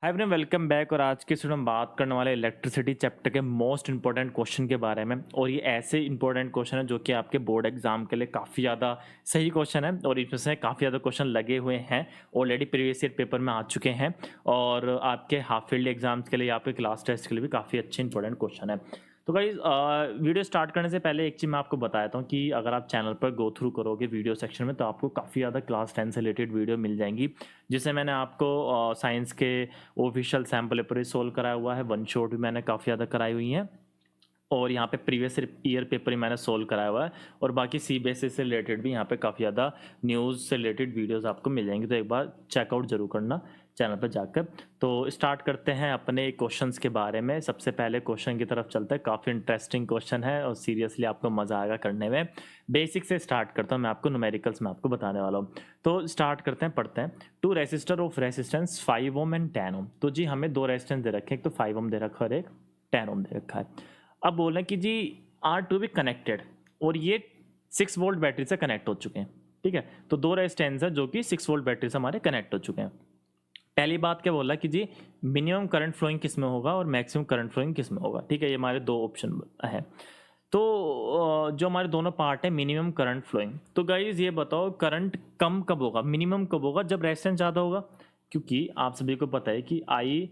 Hi everyone, welcome back. और आज के स्टूडेंट हम बात करने वाले इलेक्ट्रिसिटी चैप्टर के मोस्ट इंपॉर्टेंट क्वेश्चन के बारे में। और ये ऐसे इंपॉर्टेंट क्वेश्चन है जो कि आपके बोर्ड एग्जाम के लिए काफ़ी ज़्यादा सही क्वेश्चन है और इसमें से काफ़ी ज़्यादा क्वेश्चन लगे हुए हैं, ऑलरेडी प्रीवियस ईयर पेपर में आ चुके हैं और आपके हाफ फील्ड एग्जाम्स के लिए, आपके क्लास टेस्ट के लिए भी काफ़ी अच्छे इंपॉर्टेंट क्वेश्चन है। तो गाइज वीडियो स्टार्ट करने से पहले एक चीज़ मैं आपको बताता हूँ कि अगर आप चैनल पर गो थ्रू करोगे वीडियो सेक्शन में तो आपको काफ़ी ज़्यादा क्लास 10 से रिलेटेड वीडियो मिल जाएंगी, जिससे मैंने आपको साइंस के ऑफिशियल सैम्पल पेपर सोल्व कराया हुआ है, वन शॉट भी मैंने काफ़ी ज़्यादा कराई हुई हैं और यहाँ पे प्रीवियस ईयर पेपर ही मैंने सोल्व कराया हुआ है और बाकी सीबीएसई से रिलेटेड भी यहाँ पे काफ़ी ज़्यादा न्यूज़ से रिलेटेड वीडियोस आपको मिल जाएंगी। तो एक बार चेकआउट जरूर करना चैनल पर जाकर। तो स्टार्ट करते हैं अपने क्वेश्चंस के बारे में। सबसे पहले क्वेश्चन की तरफ चलते हैं। काफ़ी इंटरेस्टिंग क्वेश्चन है और सीरियसली आपको मज़ा आएगा करने में। बेसिक से स्टार्ट करता हूँ, मैं आपको न्यूमेरिकल्स में आपको बताने वाला हूँ। तो स्टार्ट करते हैं, पढ़ते हैं। Two resistor of resistance 5 ohm and 10 ohm. तो जी हमें दो रेसिस्टेंस दे रखे हैं, एक तो 5 ओम दे रखा है और एक 10 ओम दे रखा है। अब बोल रहे हैं कि जी आर टू बी कनेक्टेड और ये 6 वोल्ट बैटरी से कनेक्ट हो चुके हैं। ठीक है, तो दो रेजिस्टेंस है जो कि 6 वोल्ट बैटरी से हमारे कनेक्ट हो चुके हैं। पहली बात क्या बोला कि जी मिनिमम करंट फ्लोइंग किस में होगा और मैक्सिमम करंट फ्लोइंग किस में होगा। ठीक है, ये हमारे दो ऑप्शन है। तो जो हमारे दोनों पार्ट है मिनिमम करंट फ्लोइंग, तो गाइज ये बताओ करंट कम कब होगा, मिनिमम कब होगा? जब रेजिस्टेंस ज़्यादा होगा, क्योंकि आप सभी को पता है कि आई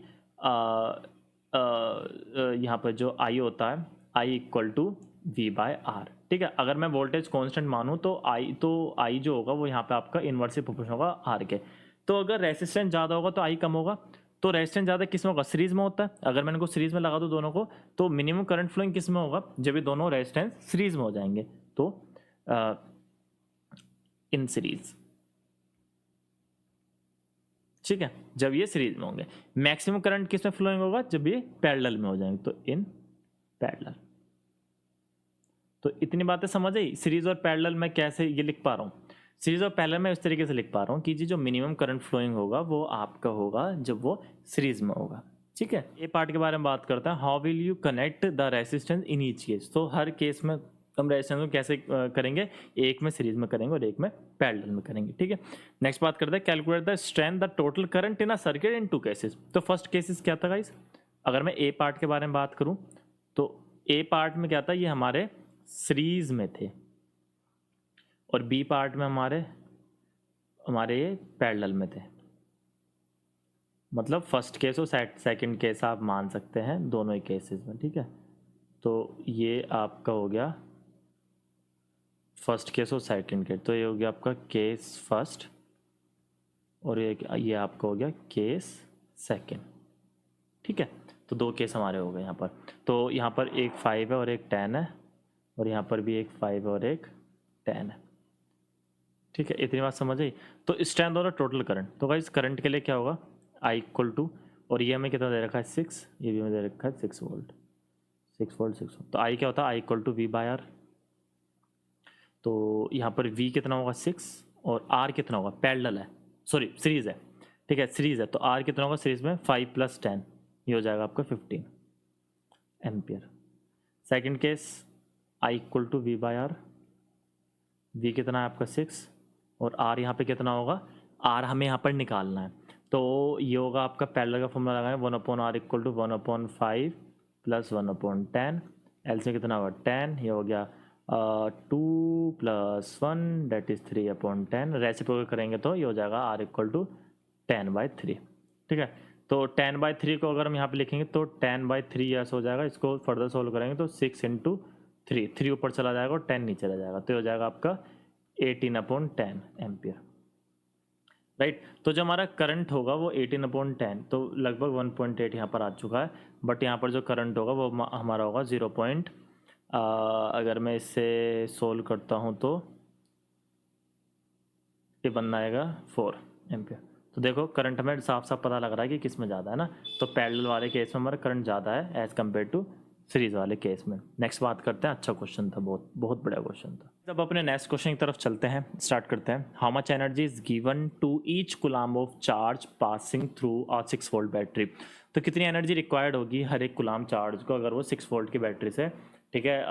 यहाँ पर जो आई होता है I equal to V by R. ठीक है, अगर मैं वोल्टेज कांस्टेंट मानूँ तो आई जो होगा वो यहाँ पे आपका इन्वर्सली प्रोपोर्शनल होगा आर के। तो अगर रेसिस्टेंस ज़्यादा होगा तो आई कम होगा। तो रेजिस्टेंस ज़्यादा किस में होगा? सीरीज में होता है। अगर मैंने को सीरीज में लगा दूँ दोनों को, तो मिनिमम करंट फ्लोइंग किस में होगा? जब ये दोनों रेजिस्टेंस सीरीज में हो जाएंगे, तो इन सीरीज। ठीक है, जब ये सीरीज में होंगे। मैक्सिमम करंट किस में फ्लोइंग होगा? जब ये पैरेलल में हो जाएंगे, तो इन पैरेलल। तो इतनी बातें समझ आई। सीरीज और पैरेलल में कैसे ये लिख पा रहा हूँ? सीरीज और पैरेलल में इस तरीके से लिख पा रहा हूँ कि जी जो मिनिमम करंट फ्लोइंग होगा वो आपका होगा जब वो सीरीज में होगा। ठीक है, ये पार्ट के बारे में बात करते हैं। How will you connect the resistance in each case. तो हर केस में हम रेजिस्टेंस को कैसे करेंगे? एक में सीरीज में करेंगे और एक में पैरेलल में करेंगे। ठीक है, नेक्स्ट बात करते हैं calculate the strength the total current in a circuit in two cases. तो फर्स्ट केसेस क्या था गाइस? अगर मैं ए पार्ट के बारे में बात करूं तो ए पार्ट में क्या था, ये हमारे सीरीज में थे और बी पार्ट में हमारे ये पैरेलल में थे। मतलब फर्स्ट केस और सेकंड केस आप मान सकते हैं दोनों ही केसेस में। ठीक है, तो ये आपका हो गया फर्स्ट केस और सेकंड केस। तो ये हो गया आपका केस फर्स्ट और ये आपका हो गया केस सेकंड। ठीक है, तो दो केस हमारे हो गए यहाँ पर। तो यहाँ पर एक 5 है और एक 10 है और यहाँ पर भी एक 5 और एक 10 है। ठीक है, इतनी बात समझ आई। तो स्ट्रेंथ और टोटल करंट, तो गाइस करंट के लिए क्या होगा? आई इक्वल टू, और ये हमें कितना दे रखा है? 6। ये भी हमें दे रखा है 6 वोल्ट। 6 volt 6 volt. तो आई क्या होता है? I equal to V by R. तो यहाँ पर वी कितना होगा? 6 और आर कितना होगा? पैरेलल है, सॉरी सीरीज है। ठीक है, सीरीज है तो आर कितना होगा सीरीज में? 5 + 10, ये हो जाएगा आपका 15 ampere. Second case I equal to V by R. V कितना है आपका? 6 और आर यहाँ पे कितना होगा? आर हमें यहाँ पर निकालना है, तो ये होगा आपका पैरेलल का फॉर्मूला लगाएं 1/r इक्वल टू 1/5 + 1/10। एल से कितना होगा? 10। ये हो गया 2 + 1 दैट इज 3/10। रेसिप्रोकल करेंगे तो ये हो जाएगा r इक्वल टू 10/3। ठीक है, तो 10/3 को अगर हम यहाँ पे लिखेंगे तो 10/3 ऐसा हो जाएगा। इसको फर्दर सोल्व करेंगे तो 6 × 3, 3 ऊपर चला जाएगा और 10 नीचे रह जाएगा, तो हो जाएगा आपका 18/10 एम्पियर। राइट, तो जो हमारा करंट होगा वो 18/10, तो लगभग 1.8 यहाँ पर आ चुका है। बट यहाँ पर जो करंट होगा वो हमारा होगा 0. अगर मैं इससे सोल्व करता हूँ तो ये बनना आएगा 4 एम्पियर। तो देखो करंट हमें साफ साफ पता लग रहा है कि किस में ज़्यादा है ना। तो पैरेलल वाले केस में हमारा करंट ज़्यादा है एज़ कम्पेयर टू सीरीज वाले केस में। नेक्स्ट बात करते हैं। अच्छा क्वेश्चन था, बहुत बहुत बड़ा क्वेश्चन था। अब अपने नेक्स्ट क्वेश्चन की तरफ चलते हैं, स्टार्ट करते हैं। How much energy is given to each coulomb of charge passing through a 6 volt battery. तो कितनी एनर्जी रिक्वायर्ड होगी हर एक कुलाम चार्ज को अगर वो 6 वोल्ट की बैटरी से, ठीक है,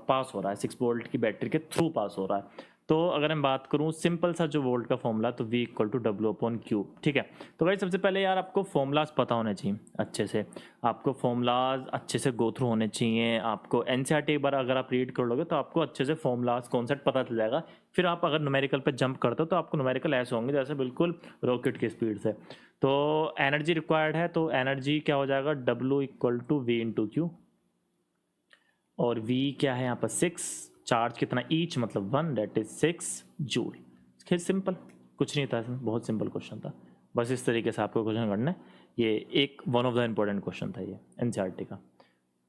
पास हो रहा है, 6 वोल्ट की बैटरी के थ्रू पास हो रहा है। तो अगर मैं बात करूँ सिंपल सा जो वोल्ट का फॉर्मूला, तो V equal to W upon Q, ठीक है। तो भाई सबसे पहले यार आपको फॉर्मूलाज पता होने चाहिए अच्छे से, आपको फॉर्मूलाज अच्छे से गो थ्रू होने चाहिए। आपको एनसीईआरटी एक बार अगर आप रीड कर लोगे तो आपको अच्छे से फॉर्मूलाज कॉन्सेप्ट पता चल जाएगा। फिर आप अगर न्यूमेरिकल पे जंप करते हो तो आपको न्यूमेरिकल ऐसे होंगे जैसे बिल्कुल रॉकेट की स्पीड से। तो एनर्जी रिक्वायर्ड है, तो एनर्जी क्या हो जाएगा, W equal to V into Q, और V क्या है यहाँ पर 6, चार्ज कितना ईच मतलब 1, डेट इज 6 जूल। खैर सिंपल, कुछ नहीं था इसमें, बहुत सिंपल क्वेश्चन था। बस इस तरीके से आपको क्वेश्चन करना है। ये एक one of the important question था ये एनसीईआरटी का।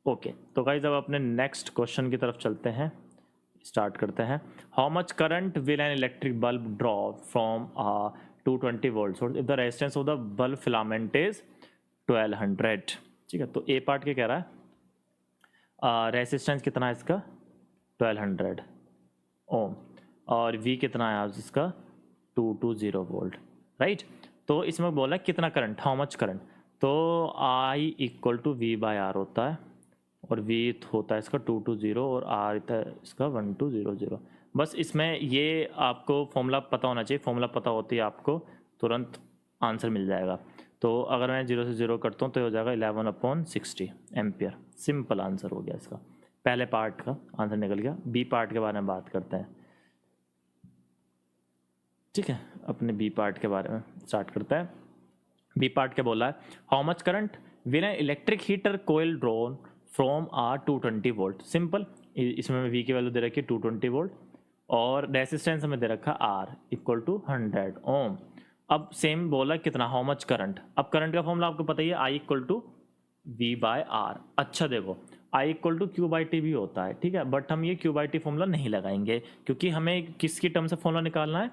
ओके, तो गाइस अब अपने नेक्स्ट क्वेश्चन की तरफ चलते हैं, स्टार्ट करते हैं। How much current will an electric bulb draw from 220 volt source if the resistance of the bulb filament is 1200। ठीक है, तो ए पार्ट क्या कह रहा है, रेजिस्टेंस कितना है इसका 1200 ओम, और V कितना है आज इसका 220 वोल्ट, राइट। तो इसमें बोला कितना करंट, हाउ मच करंट, तो I equal to V by R होता है, और V होता है इसका 220 और R होता है इसका 1200। बस इसमें ये आपको फॉर्मूला पता होना चाहिए, फॉर्मूला पता होती है आपको तुरंत आंसर मिल जाएगा। तो अगर मैं 0 से 0 करता हूँ तो हो जाएगा 11/60 एम्पियर। सिंपल आंसर हो गया इसका, पहले पार्ट का आंसर निकल गया। बी पार्ट के बारे में बात करते हैं, ठीक है, अपने बी पार्ट के बारे में स्टार्ट करते हैं। बी पार्ट क्या बोला है, how much current will an electric heater coil drawn from our 220 volt. Simple, इसमें V की वैल्यू दे रखी है 220 वोल्ट, और रेसिस्टेंस हमें दे रखा R इक्वल टू 100 ओम। अब सेम बोला कितना, हाउ मच करंट। अब करंट का फॉर्मूला आपको पता ही है, I equal to V by R। अच्छा देखो, I equal to Q by T भी होता है, ठीक है, बट हम ये Q बाई टी फॉर्मूला नहीं लगाएंगे क्योंकि हमें किसकी टर्म से फॉर्मूला निकालना है,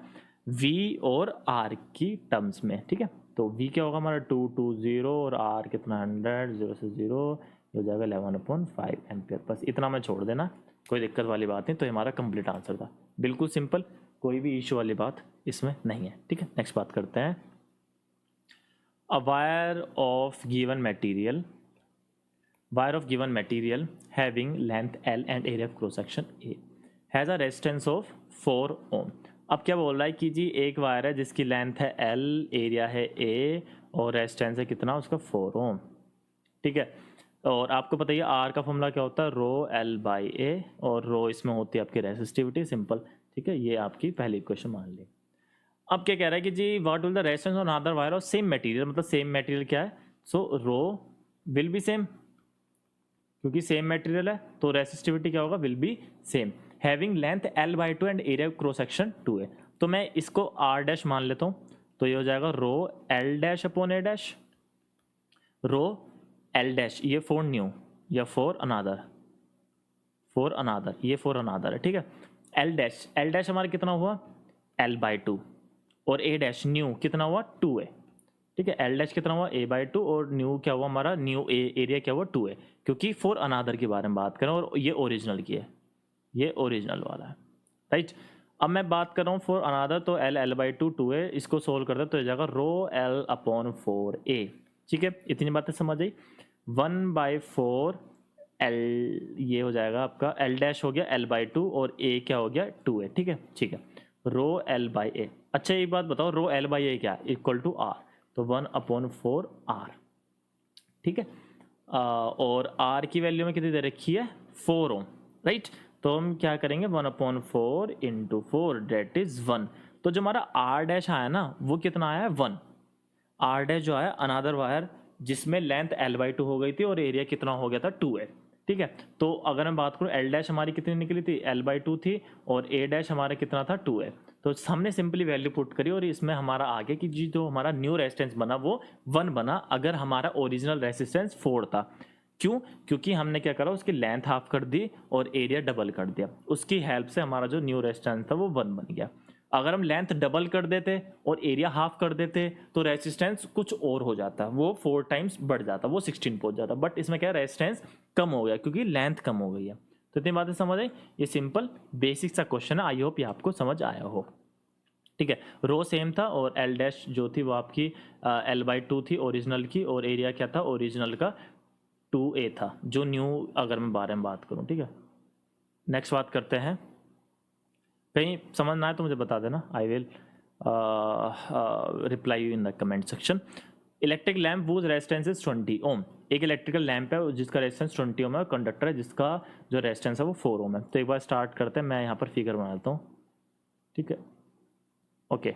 V और R की टर्म्स में, ठीक है। तो V क्या होगा हमारा 220 और R कितना 100, 0 से 0 हो जाएगा 11/5 एम्पियर। बस इतना में छोड़ देना, कोई दिक्कत वाली बात नहीं। तो हमारा कंप्लीट आंसर था, बिल्कुल सिंपल, कोई भी इशू वाली बात इसमें नहीं है, ठीक है। नेक्स्ट बात करते हैं, अ wire of given material having length L and area of cross section A has a resistance of 4 ओम। अब क्या बोल रहा है कि जी एक वायर है जिसकी लेंथ है L, एरिया है A और रेजिस्टेंस है कितना उसका 4 ओम, ठीक है। और आपको पता है R का फॉर्मूला क्या होता है, रो L बाई A, और रो इसमें होती है आपकी रेसिस्टिविटी, सिंपल, ठीक है। ये आपकी पहली इक्वेशन मान ली। अब क्या कह रहा है कि जी what will the resistance on another wire of same material, मतलब सेम मटेरियल क्या है, so rho will be same, क्योंकि सेम मटेरियल है तो रेसिस्टिविटी क्या होगा, will be same, having length L/2 and area cross section 2 है। तो मैं इसको R डैश मान लेता हूँ, तो ये हो जाएगा rho L dash upon A dash, rho L dash, ये फॉर न्यू या फॉर अनादर, ये फॉर अनादर है, ठीक है। L डैश हमारा कितना हुआ L/2, और A डैश न्यू कितना हुआ 2 है, ठीक है। L डैश कितना हुआ A/2, और न्यू क्या हुआ हमारा, न्यू एरिया क्या हुआ 2 है, क्योंकि फॉर अनादर के बारे में बात करें, और ये ओरिजिनल की है, ये ओरिजिनल वाला है, राइट। अब मैं बात कर रहा हूँ फॉर अनादर, तो L/2 2 है, इसको सोल्व करते तो हो जाएगा रो L/4A, ठीक है। इतनी बातें समझ आई। 1/4 L, ये हो जाएगा आपका L डैश हो गया L/2 और A क्या हो गया 2 है, ठीक है, ठीक है, रो L/A। अच्छा एक बात बताओ, रो L/A क्या इक्वल टू R, तो 1/4 R, ठीक है। और R की वैल्यू में कितनी दे रखी है 4 ओम, राइट। तो हम क्या करेंगे 1/4 इंटू 4 डेट इज 1। तो जो हमारा R डैश आया ना वो कितना आया है 1। R डैश जो आया अनादर वायर जिसमें लेंथ L/2 हो गई थी और एरिया कितना हो गया था 2 है, ठीक है। तो अगर मैं बात करूँ L डैश हमारी कितनी निकली थी L/2 थी, और A डैश हमारा कितना था 2 है। तो हमने सिंपली वैल्यू पुट करी, और इसमें हमारा आगे की जी जो हमारा न्यू रेजिस्टेंस बना वो 1 बना, अगर हमारा ओरिजिनल रेजिस्टेंस 4 था। क्यों, क्योंकि हमने क्या करा उसकी लेंथ हाफ कर दी और एरिया डबल कर दिया, उसकी हेल्प से हमारा जो न्यू रेजिस्टेंस था वो 1 बन गया। अगर हम लेंथ डबल कर देते और एरिया हाफ कर देते तो रेजिस्टेंस कुछ और हो जाता, वो 4 टाइम्स बढ़ जाता, वो 16 पहुंच जाता, बट इसमें क्या रेजिस्टेंस कम हो गया क्योंकि लेंथ कम हो गई है। तो इतनी बातें समझ आई, ये सिंपल बेसिक सा क्वेश्चन है, आई होप ये आपको समझ आया हो, ठीक है। रो सेम था, और L डैश जो थी वो आपकी L/2 थी ओरिजिनल की, और एरिया क्या था ओरिजिनल का 2A था, जो न्यू अगर मैं बारे में बात करूं, ठीक है। नेक्स्ट बात करते हैं, कहीं समझ ना आए तो मुझे बता देना, I will reply you in the comment section. Electric lamp whose resistance is 20 ओम। एक इलेक्ट्रिकल लैम्प है जिसका रेजिस्टेंस 20 ओम है, कंडक्टर है जिसका जो रेजिस्टेंस है वो 4 ओम है। तो एक बार स्टार्ट करते हैं, मैं यहाँ पर फिगर बना देता हूँ, ठीक है, ओके।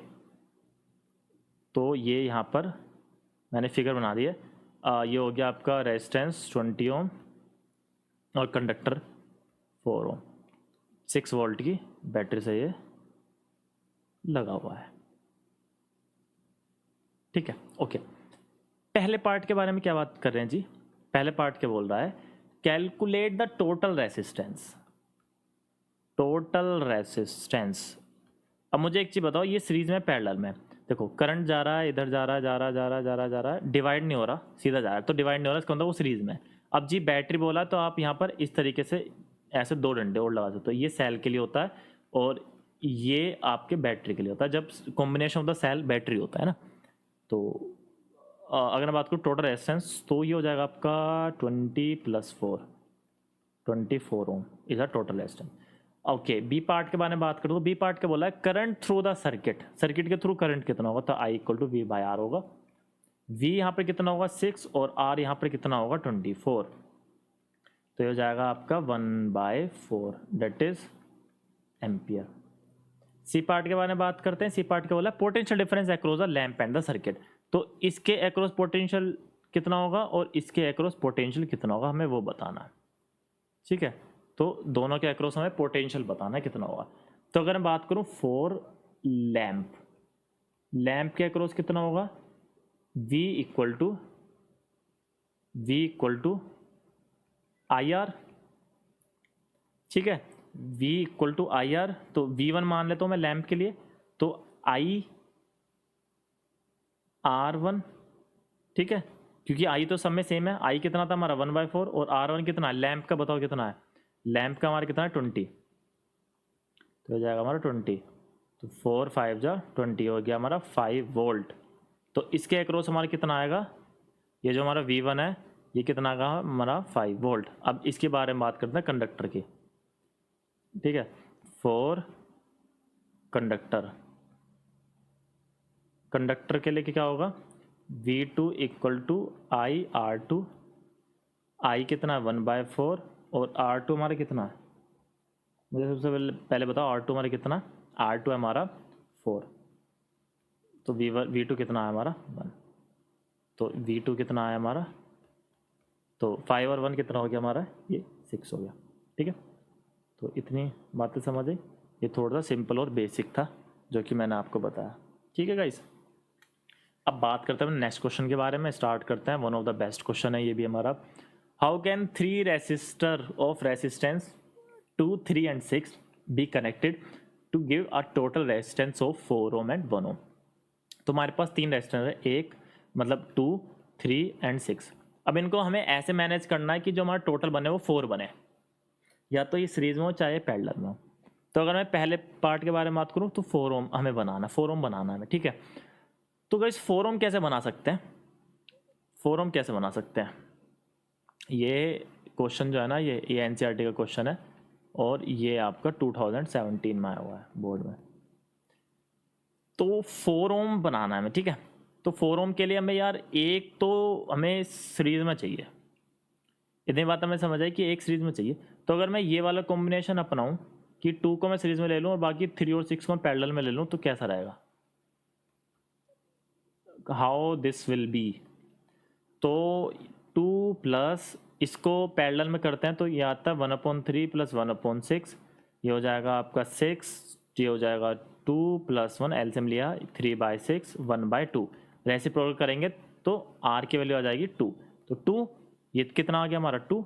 तो ये यहाँ पर मैंने फिगर बना दी है। ये हो गया आपका रेजिस्टेंस 20 ओम और कंडक्टर 4 ओम, 6 वोल्ट की बैटरी से ये लगा हुआ है, ठीक है, ओके। पहले पार्ट के बारे में क्या बात कर रहे हैं जी? पहले पार्ट क्या बोल रहा है? Calculate the total resistance. Total resistance. अब मुझे एक चीज़ बताओ, ये सीरीज में पैरेलल में, देखो करंट जा रहा है, इधर जा रहा है, जा रहा जा रहा जा रहा जा रहा है, डिवाइड नहीं हो रहा, सीधा जा रहा है, तो डिवाइड नहीं हो रहा, इसका मतलब वो सीरीज में। अब जी बैटरी बोला तो आप यहाँ पर इस तरीके से ऐसे 2 डंडे और लगा सकते हो। ये सेल के लिए होता है और ये आपके बैटरी के लिए होता है, जब combination of the cell battery होता है ना। तो अगर मैं बात करूँ टोटल रेजिस्टेंस, तो ये हो जाएगा आपका 20 + 4, 24 ohm is a total resistance. Okay, B part के बारे में बात करूँ तो बी पार्ट क्या बोला है? Current through the circuit, circuit के थ्रू करंट कितना होगा? तो I = V/R होगा। V यहाँ पर कितना होगा? 6 और R यहाँ पर कितना होगा? 24। तो ये हो जाएगा आपका 1/4, that is ampere. C part के बारे में बात करते हैं। सी पार्ट क्या बोला? Potential difference across the lamp and the circuit. तो इसके अक्रॉस पोटेंशियल कितना होगा और इसके अक्रॉस पोटेंशियल कितना होगा, हमें वो बताना है, ठीक है। तो दोनों के अक्रॉस हमें पोटेंशियल बताना है कितना होगा। तो अगर मैं बात करूं फॉर लैम्प, लैम्प के अक्रॉस कितना होगा? V = IR, ठीक है, V = IR। तो V1 मान लेता हूं मैं लैम्प के लिए, तो IR1, ठीक है, क्योंकि I तो सब में सेम है। I कितना था हमारा? 1/4 और R1 कितना? लैम्प का बताओ कितना है? लैम्प का हमारा कितना है? 20। तो हो जाएगा हमारा 20, तो 4 5 जा 20 हो गया हमारा 5 वोल्ट। तो इसके अक्रॉस हमारा कितना आएगा? ये जो हमारा V1 है ये कितना आएगा हमारा? 5 वोल्ट। अब इसके बारे में बात करते हैं कंडक्टर की, ठीक है। फॉर कंडक्टर, कंडक्टर के लिए क्या होगा? V2 = IR2। I कितना है? 1/4 और R2 हमारा कितना है? मुझे सबसे पहले बताओ R2 हमारा कितना? R2 है हमारा 4। तो V2 कितना है हमारा? 1। तो V2 कितना आया हमारा? तो 5 और 1 कितना हो गया हमारा? ये 6 हो गया, ठीक है। तो इतनी बातें समझ आई। ये थोड़ा सा सिंपल और बेसिक था जो कि मैंने आपको बताया, ठीक है गाइस। अब बात करते हैं नेक्स्ट क्वेश्चन के बारे में, स्टार्ट करते हैं। One of the best question है ये भी हमारा। How can 3 resistor of resistance 2, 3 and 6 be connected to give a total resistance of 4 ohm and 1 ohm? तो हमारे पास 3 रेजिस्टेंस है, एक मतलब 2, 3 and 6। अब इनको हमें ऐसे मैनेज करना है कि जो हमारा टोटल बने वो 4 बने, या तो ये सीरीज में हो चाहे पैरेलल में हो। तो अगर मैं पहले पार्ट के बारे में बात करूँ तो 4 ओम हमें बनाना, 4 ओम बनाना है, ठीक है। तो गाइस 4 ओम कैसे बना सकते हैं? 4 ओम कैसे बना सकते हैं? ये क्वेश्चन जो है ना, ये NCERT का क्वेश्चन है और ये आपका 2017 में आया हुआ है बोर्ड में। तो 4 ओम बनाना है हमें, ठीक है। तो 4 ओम के लिए हमें यार एक तो हमें सीरीज में चाहिए, इतनी बात हमें समझ आई कि एक सीरीज में चाहिए। तो अगर मैं ये वाला कॉम्बिनेशन अपनाऊं कि 2 को मैं सीरीज में ले लूं और बाकी 3 और 6 को मैं पैरेलल में ले लूं, तो कैसा रहेगा? How this will be? तो 2 प्लस इसको पैरेलल में करते हैं तो ये आता है 1/3 + 1/6। ये हो जाएगा आपका 6, ये हो जाएगा 2 + 1, एलसीएम लिया 3/6, 1/2। रेसिप्रोकल करेंगे तो R की वैल्यू आ जाएगी 2। तो 2, ये कितना आ गया हमारा? 2,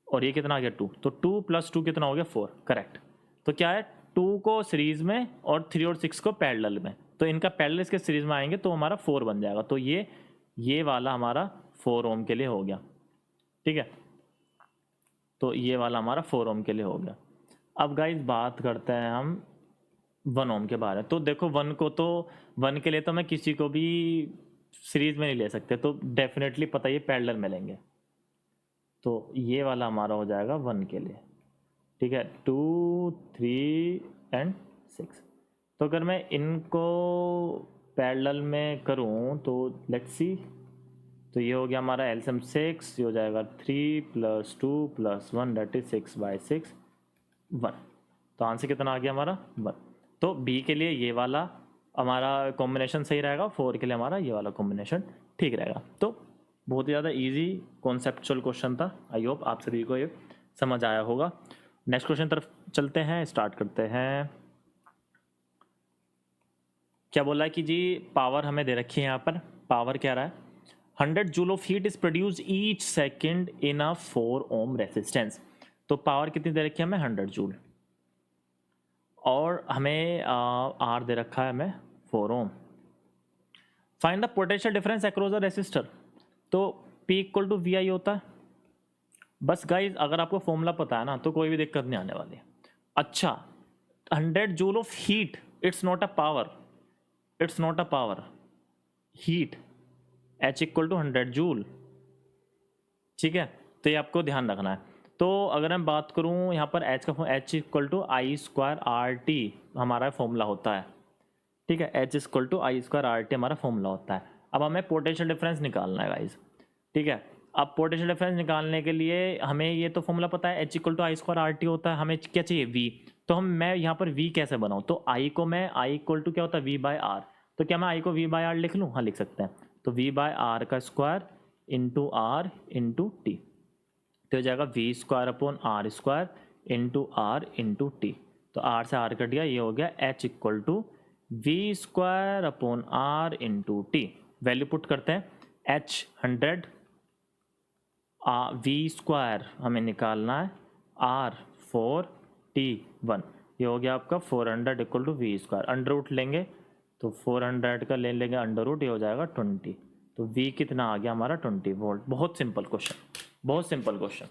और ये कितना आ गया? 2। तो 2 + 2 कितना हो गया? 4, करेक्ट। तो क्या है? 2 को सीरीज में और 3 और 6 को पैरेलल में, तो इनका पैरेलल इसके सीरीज में आएंगे तो हमारा 4 बन जाएगा। तो ये वाला हमारा 4 ओम के लिए हो गया, ठीक है। तो ये वाला हमारा 4 ओम के लिए हो गया। अब गाइस बात करते हैं हम 1 ओम के बारे में। तो देखो 1 के लिए तो मैं किसी को भी सीरीज में नहीं ले सकते, तो डेफिनेटली पता ये पैरेलल में लेंगे। तो ये वाला हमारा हो जाएगा 1 के लिए, ठीक है, 2, 3 एंड 6। तो अगर मैं इनको पैरेलल में करूं तो लेट्स सी, तो ये हो गया हमारा एलसीएम 6, ये हो जाएगा 3 + 2 + 1 दैट इज 6/6 1। तो आंसर कितना आ गया हमारा 1। तो बी के लिए ये वाला हमारा कॉम्बिनेशन सही रहेगा, 4 के लिए हमारा ये वाला कॉम्बिनेशन ठीक रहेगा। तो बहुत ही ज़्यादा इजी कॉन्सेप्चुअल क्वेश्चन था। आई होप आप सभी को ये समझ आया होगा। नेक्स्ट क्वेश्चन तरफ चलते हैं, स्टार्ट करते हैं। क्या बोला है कि जी पावर हमें दे रखी है यहाँ पर। पावर क्या रहा है, 100 joule of heat is produce each second in a 4 ohm resistance. तो पावर कितनी दे रखी है हमें, 100 जूल, और हमें आर दे रखा है हमें 4 ohm. Find the potential difference across the resistor. तो P = VI होता है। बस गाइज अगर आपको फॉर्मूला पता है ना तो कोई भी दिक्कत नहीं आने वाली। अच्छा, 100 joule of heat, it's not a power, it's not a power, heat, H = 100 joule. ठीक है, तो ये आपको ध्यान रखना है। तो अगर मैं बात करूं यहाँ पर H का H = I²RT हमारा फॉर्मूला होता है। ठीक है, H = I²RT हमारा फॉर्मूला होता है। अब हमें पोटेंशियल डिफरेंस निकालना है गाइज। ठीक है, अब पोटेंशियल डिफरेंस निकालने के लिए हमें ये तो फॉर्मूला पता है, H = I²RT होता है। हमें क्या चाहिए, V। तो मैं यहाँ पर V कैसे बनाऊँ, तो I को मैं I = क्या होता है, V/R। तो क्या मैं I को V/R लिख लूँ, हाँ लिख सकते हैं। तो V/R का square into R into T, तो हो जाएगा V²/R² into R into T. तो R से R कट गया, ये हो गया H = V²/R into T. Value put करते हैं, H 100, V² हमें निकालना है, R 4, T 1। ये हो गया आपका 400 = V²। अंडर रूट लेंगे तो 400 का ले लेंगे अंडर रूट, ये हो जाएगा 20। तो V कितना आ गया हमारा, 20 वोल्ट। बहुत सिंपल क्वेश्चन, बहुत सिंपल क्वेश्चन,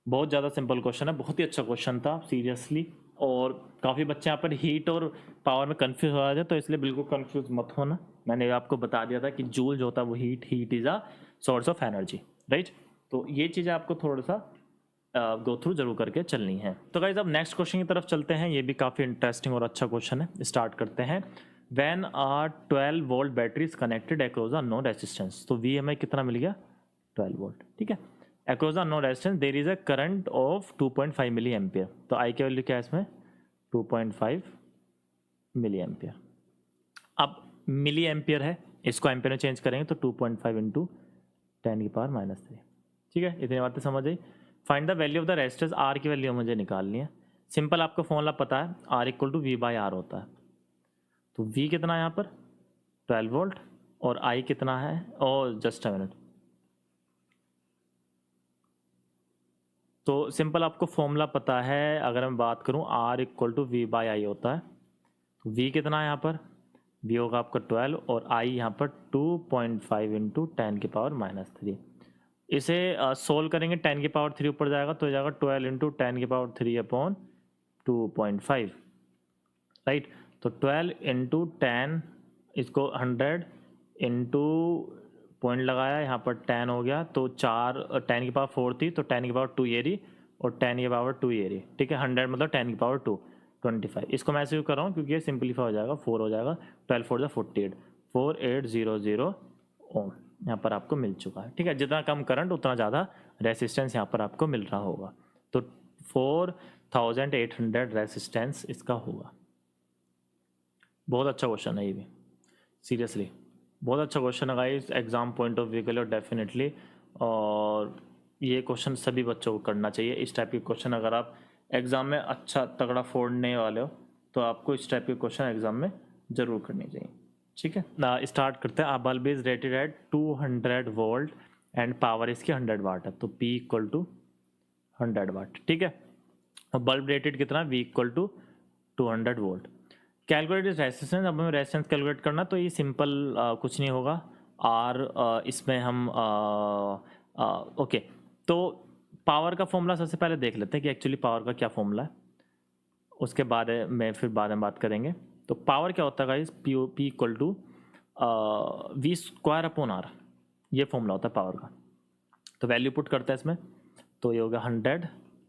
बहुत ज़्यादा सिंपल क्वेश्चन है। बहुत ही अच्छा क्वेश्चन था सीरियसली। और काफ़ी बच्चे यहाँ पर हीट और पावर में कंफ्यूज हो रहे थे, तो इसलिए बिल्कुल कंफ्यूज मत होना। मैंने आपको बता दिया था कि जूल जो होता है वो heat is a source of energy, right. तो ये चीज़ें आपको थोड़ा सा गो थ्रू जरूर करके चलनी है। तो गाइज अब नेक्स्ट क्वेश्चन की तरफ चलते हैं। ये भी काफ़ी इंटरेस्टिंग और अच्छा क्वेश्चन है, स्टार्ट करते हैं। When our 12 volt battery is connected across a no resistance. तो वी हमें कितना मिल गया, 12 वोल्ट। ठीक है, across the no resistance there is a current of 2.5 milli ampere. तो आई की वैल्यू क्या है इसमें, 2.5 मिली एम्पियर। अब मिली एम्पियर है, इसको एम्पियर में चेंज करेंगे तो 2.5 इंटू 10⁻³ ठीक है, इतनी बातें समझ आई। Find the value of the resistance, R की वैल्यू मुझे निकालनी है। सिंपल, आपको फॉर्मूला पता है, R = V/R होता है। तो V कितना है यहाँ पर, 12 वोल्ट, और I कितना है, और जस्ट अ मिनट। तो सिंपल आपको फॉर्मूला पता है, अगर मैं बात करूँ R = V/I होता है। तो V कितना है यहाँ पर, V होगा आपका 12, और I यहाँ पर 2.5 इंटू 10⁻³ इसे सोल्व करेंगे, 10⁻³ ऊपर जाएगा तो हो जाएगा 12 इंटू 10⁻³/2.5, राइट। तो 12 इंटू 10, इसको 100 इंटू पॉइंट लगाया, यहाँ पर 10 हो गया, तो 4 10⁻⁴ थी तो 10⁻² ये रही, और 10⁻² ये रही। ठीक है, 100 मतलब 10⁻², 25। इसको मैं ऐसे कर रहा हूँ क्योंकि ये सिंपलीफाई हो जाएगा, 4 हो जाएगा, 12 4 48, 4800 ओम यहाँ पर आपको मिल चुका है। ठीक है, जितना कम करंट उतना ज़्यादा रेसिस्टेंस यहाँ पर आपको मिल रहा होगा। तो 4800 रेसिस्टेंस इसका होगा। बहुत अच्छा क्वेश्चन है ये भी, सीरियसली बहुत अच्छा क्वेश्चन है guys, exam point of view के लिए डेफिनेटली। और ये क्वेश्चन सभी बच्चों को करना चाहिए। इस टाइप के क्वेश्चन अगर आप एग्जाम में अच्छा तगड़ा फोड़ने वाले हो तो आपको इस टाइप के क्वेश्चन एग्जाम में ज़रूर करनी चाहिए। ठीक है, स्टार्ट करते हैं। Bulb is rated eight 200 volt and power इसकी 100 वाट है। तो P = 100 वाट। ठीक है, और बल्ब रेटेड कितना, V = 200 volt. Calculate is resistance. अब हमें रेजिस्टेंस कैलकुलेट करना, तो ये सिंपल कुछ नहीं होगा। R इसमें हम ओके, तो पावर का फॉर्मूला सबसे पहले देख लेते हैं कि एक्चुअली पावर का क्या फॉर्मूला है, उसके बाद में फिर बाद में बात करेंगे। तो पावर क्या होता है गाइस, P = V²/R, ये फॉर्मूला होता है पावर का। तो वैल्यू पुट करते हैं इसमें, तो ये होगा 100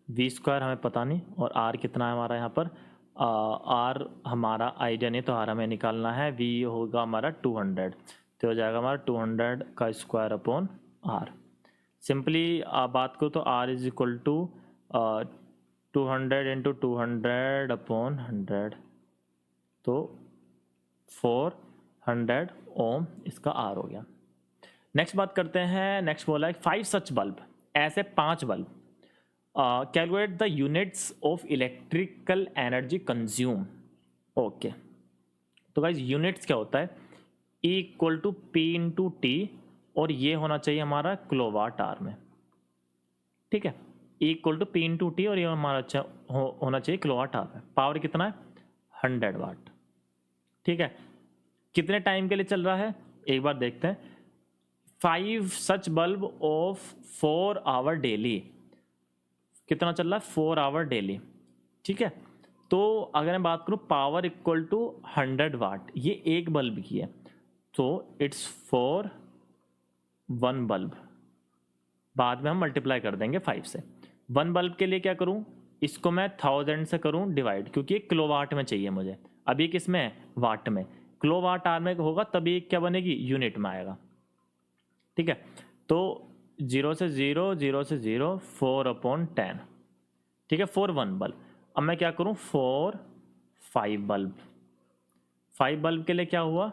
वी स्क्वायर हमें पता नहीं, और आर कितना है हमारा यहाँ पर, आर हमारा आइडिया नहीं, तो आर हमें निकालना है। वी होगा हमारा 200, तो हो जाएगा हमारा 200 का स्क्वायर अपॉन आर। सिंपली बात करो तो R is equal to 200 into 200 upon 100, तो 400 ओम इसका आर हो गया। नेक्स्ट बात करते हैं, नेक्स्ट बोला है 5 सच बल्ब, ऐसे 5 बल्ब, calculate the units of electrical energy consume. Okay, तो गाइज यूनिट्स क्या होता है, E equal to P into T, और ये होना चाहिए हमारा किलोवाट आवर में, ठीक है। E equal to P into T, और ये हमारा अच्छा होना चाहिए किलोवाट आवर में। पावर कितना है, 100 वाट, ठीक है। कितने टाइम के लिए चल रहा है, एक बार देखते हैं। 5 सच बल्ब ऑफ 4 आवर डेली, कितना चल रहा है, 4 आवर डेली, ठीक है। तो अगर मैं बात करूं पावर इक्वल टू 100 वाट, ये एक बल्ब की है, तो इट्स फॉर 1 बल्ब। बाद में हम मल्टीप्लाई कर देंगे 5 से। 1 बल्ब के लिए क्या करूं, इसको मैं 1000 से करूं डिवाइड, क्योंकि ये किलोवाट में चाहिए मुझे, अभी किस में है, वाट में। किलोवाट आवर में होगा तभी क्या बनेगी, यूनिट में आएगा, ठीक है। तो 0 से 0, 0 से 0, 4/10, ठीक है, 4 1 बल्ब। अब मैं क्या करूं, 4 5 बल्ब। 5 बल्ब के लिए क्या हुआ,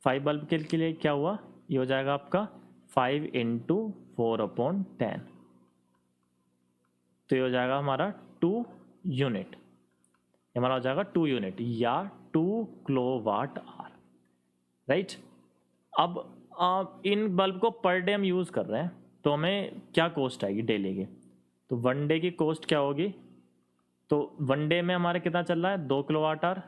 5 बल्ब के लिए क्या हुआ, ये हो जाएगा आपका 5 इंटू 4/10, तो ये हो जाएगा हमारा 2 यूनिट, हमारा हो जाएगा 2 यूनिट या 2 किलोवाट आवर, राइट। अब इन बल्ब को पर डे हम यूज़ कर रहे हैं, तो हमें क्या कॉस्ट आएगी डेली की, तो 1 डे की कॉस्ट क्या होगी, तो 1 डे में हमारे कितना चल रहा है, 2 किलोवाट आवर,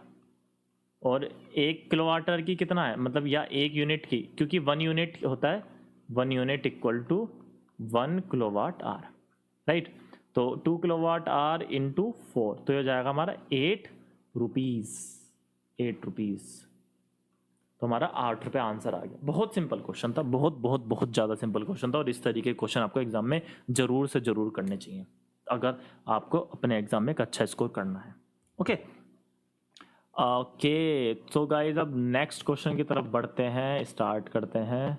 और 1 किलोवाट आवर की कितना है, मतलब या 1 यूनिट की, क्योंकि 1 यूनिट होता है, 1 unit equal to 1 kilowatt hour, right. तो 2 किलोवाट आवर इंटू 4, तो ये हो जाएगा हमारा 8 रुपीज़, 8 रुपीज़, तो हमारा 8 रुपये आंसर आ गया। बहुत सिंपल क्वेश्चन था, बहुत बहुत बहुत ज़्यादा सिंपल क्वेश्चन था, और इस तरीके के क्वेश्चन आपको एग्जाम में ज़रूर से ज़रूर करने चाहिए अगर आपको अपने एग्जाम में एक अच्छा स्कोर करना है। ओके ओके, तो गाइज अब नेक्स्ट क्वेश्चन की तरफ बढ़ते हैं, स्टार्ट करते हैं।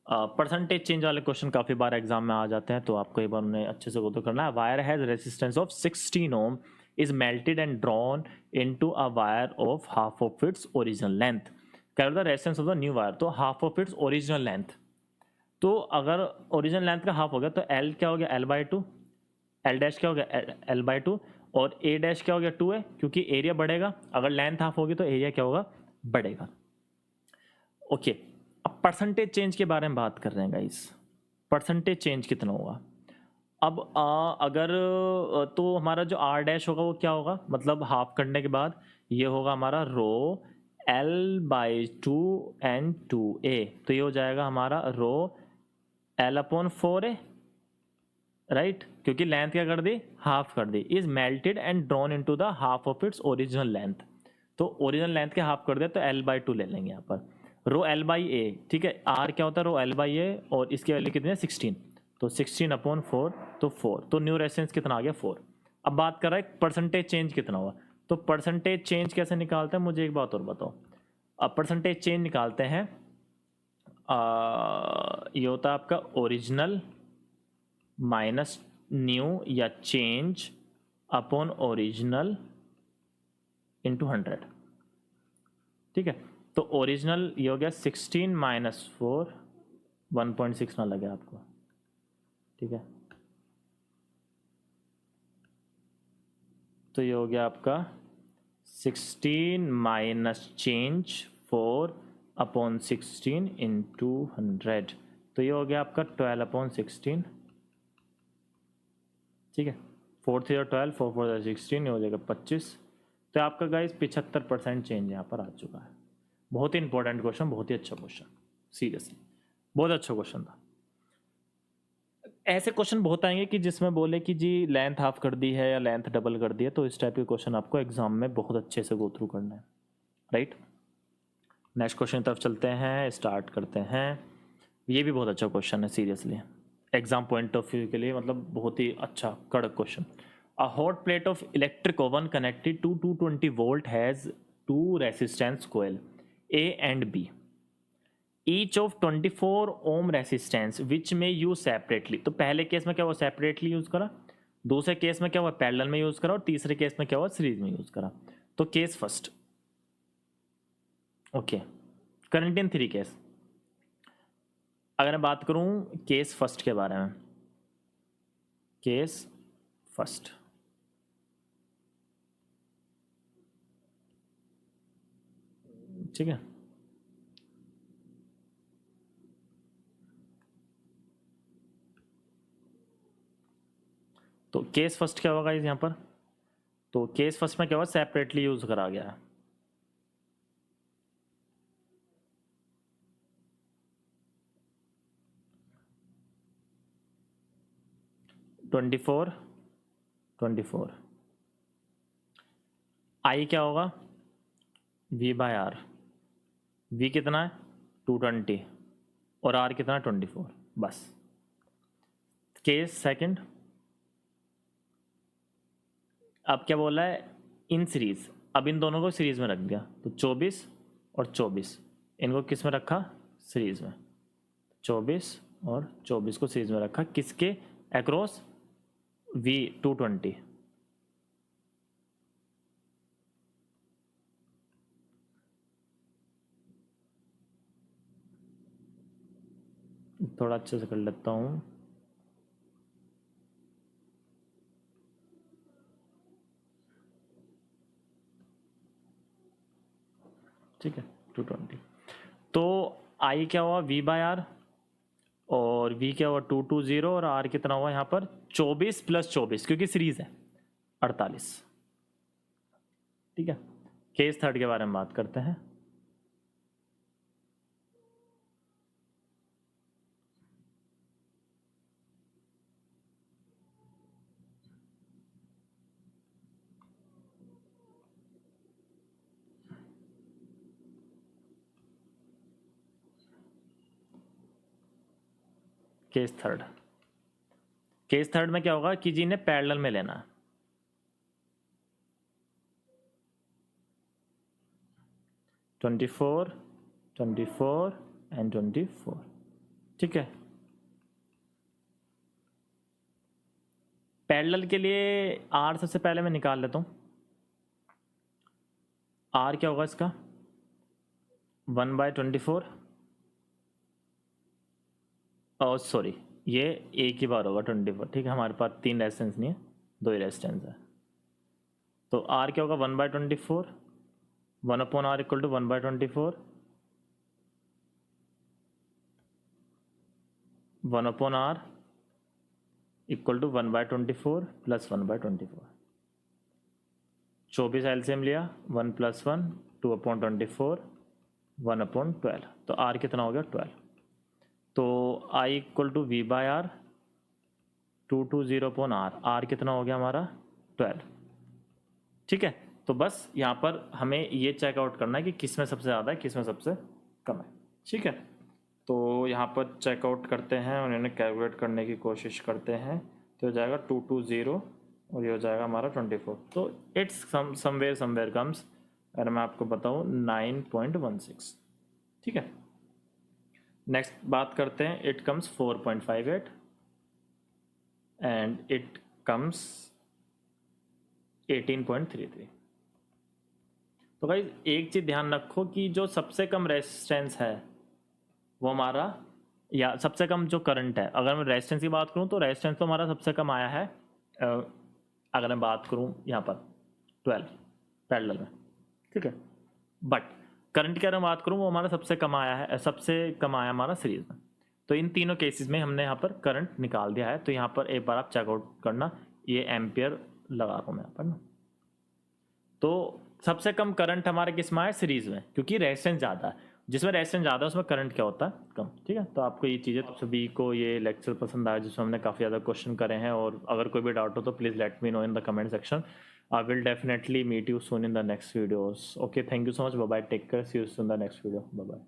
परसेंटेज चेंज वाले क्वेश्चन काफ़ी बार एग्जाम में आ जाते हैं, तो आपको एक बार उन्हें अच्छे से गो थ्रू करना है। Wire has resistance of 16 ohm is melted and drawn into a wire of half of its original length, calculate the resistance of the new wire. तो half of its original length, तो अगर original length का half हो गया तो L क्या हो गया, L/2, एल डैश क्या हो गया, L/2, और ए डैश क्या हो गया, 2 है, क्योंकि एरिया बढ़ेगा, अगर लेंथ हाफ होगी तो एरिया क्या होगा, बढ़ेगा। ओके, अब परसेंटेज चेंज के बारे में बात कर रहे हैं गाइस, परसेंटेज चेंज कितना होगा। अब अगर तो हमारा जो आर डैश होगा वो क्या होगा, मतलब हाफ करने के बाद ये होगा हमारा रो L/2 एंड 2a, तो ये हो जाएगा हमारा रो L/4a, राइट, क्योंकि लेंथ क्या कर दी, हाफ कर दी। Is melted and drawn into the half of its original length, तो ओरिजिनल लेंथ के हाफ कर दिया तो L/2 ले लेंगे यहाँ पर। रो L/a, ठीक है, आर क्या होता है, रो L/a, और इसकी वैल्यू कितनी है, 16, तो 16/4, तो 4, तो न्यू रेजिस्टेंस कितना आ गया, 4। अब बात कर रहा है परसेंटेज चेंज कितना हुआ, तो परसेंटेज चेंज कैसे निकालते हैं, मुझे एक बात और बताओ। अब परसेंटेज चेंज निकालते हैं, ये होता है आपका ओरिजिनल माइनस न्यू या चेंज अपॉन ओरिजिनल इंटू 100, ठीक है। तो ओरिजिनल ये हो गया 16 माइनस 4, 1.6 ना लगे आपको, ठीक है, तो ये हो गया आपका 16 माइनस चेंज 4/16 इंटू 100, तो ये हो गया आपका 12/16, ठीक है, 4 3 12, 4 4 16, ये हो जाएगा 25। तो आपका गाइस 75% चेंज यहाँ पर आ चुका है। बहुत ही इंपॉर्टेंट क्वेश्चन, बहुत ही अच्छा क्वेश्चन, सीरियसली बहुत अच्छा क्वेश्चन था। ऐसे क्वेश्चन बहुत आएंगे कि जिसमें बोले कि जी लेंथ हाफ कर दी है या लेंथ डबल कर दी है, तो इस टाइप के क्वेश्चन आपको एग्जाम में बहुत अच्छे से गो थ्रू करना है, राइट। नेक्स्ट क्वेश्चन की तरफ चलते हैं, स्टार्ट करते हैं। ये भी बहुत अच्छा क्वेश्चन है, seriously exam point of view के लिए मतलब बहुत ही अच्छा कड़क question. A hot plate of electric oven connected to 220 volt has two resistance coil A and B, each of 24 ohm resistance which may use separately. तो पहले केस में क्या हुआ, सेपरेटली यूज करा, दूसरे केस में क्या हुआ, पैरेलल में यूज करा, और तीसरे केस में क्या हुआ, सीरीज में यूज करा। तो case first, okay, current in three case. अगर मैं बात करूं केस फर्स्ट के बारे में, केस फर्स्ट, ठीक है, तो केस फर्स्ट क्या होगा इस यहाँ पर, तो केस फर्स्ट में क्या हुआ, सेपरेटली यूज करा गया है। ट्वेंटी फोर आई क्या होगा, वी बाय आर, वी कितना है 220 और आर कितना है 24, बस। केस सेकंड, अब क्या बोला है, इन सीरीज, अब इन दोनों को सीरीज में रख दिया, तो 24 और 24 इनको किस में रखा, सीरीज में, 24 और 24 को सीरीज में रखा, किसके अक्रॉस, वी 220। थोड़ा अच्छे से कर लेता हूँ, ठीक है, 220। तो आई क्या हुआ, वी बाय आर, और वी क्या हुआ 220, और आर कितना हुआ यहाँ पर 24 + 24 क्योंकि सीरीज है 48, ठीक है। केस थर्ड के बारे में बात करते हैं। केस थर्ड, केस थर्ड में क्या होगा कि जी ने पैरेलल में लेना है, ट्वेंटी फोर एंड 24, ठीक है। पैरेलल के लिए आर सबसे पहले मैं निकाल लेता हूँ, आर क्या होगा इसका 1/24, और सॉरी ये एक ही बार होगा 24, ठीक है, हमारे पास 3 रेजिस्टेंस नहीं है, 2 ही रेजिस्टेंस है। तो आर क्या होगा 1/24, 1/r equal to 1/24, 1/r equal to 1/24 + 1/24, 24 LCM लिया, 1 + 1 2/24, 1/12, तो आर कितना हो गया 12। तो I equal to V by R 220/r, R कितना हो गया हमारा 12, ठीक है। तो बस यहाँ पर हमें ये चेकआउट करना है कि किस में सबसे ज़्यादा है, किस में सबसे कम है, ठीक है। तो यहाँ पर चेकआउट करते हैं और इन्हें कैलकुलेट करने की कोशिश करते हैं, तो हो जाएगा 220 और ये हो जाएगा हमारा 24, तो इट्स समवेयर कम्स, अगर मैं आपको बताऊँ 9.16, ठीक है। नेक्स्ट बात करते हैं, it comes 4.58 and it comes 18.33। तो भाई एक चीज़ ध्यान रखो कि जो सबसे कम रेजिस्टेंस है वो हमारा, या सबसे कम जो करंट है, अगर मैं रेजिस्टेंस की बात करूं तो रेजिस्टेंस तो हमारा सबसे कम आया है, अगर मैं बात करूं यहाँ पर 12 पैरेलल में, ठीक है। बट करंट की अगर मैं बात करूं वो हमारा सबसे कम आया है, सबसे कम आया हमारा सीरीज में। तो इन तीनों केसेस में हमने यहाँ पर करंट निकाल दिया है, तो यहाँ पर एक बार आप चेकआउट करना, ये एम्पियर लगा रहा हूँ मैं यहाँ पर ना। तो सबसे कम करंट हमारे किस में है, सीरीज में, क्योंकि रेजिस्टेंस ज़्यादा है, जिसमें रेजिस्टेंस ज़्यादा है उसमें करंट क्या होता है, कम, ठीक है। तो आपको ये चीज़ें, तो सभी को ये लेक्चर पसंद आया जिसमें हमने काफ़ी ज़्यादा क्वेश्चन करे हैं, और अगर कोई भी डाउट हो तो please let me know in the comment section. I will definitely meet you soon in the next videos. Okay, thank you so much, bye bye, take care, see you soon in the next video, bye bye.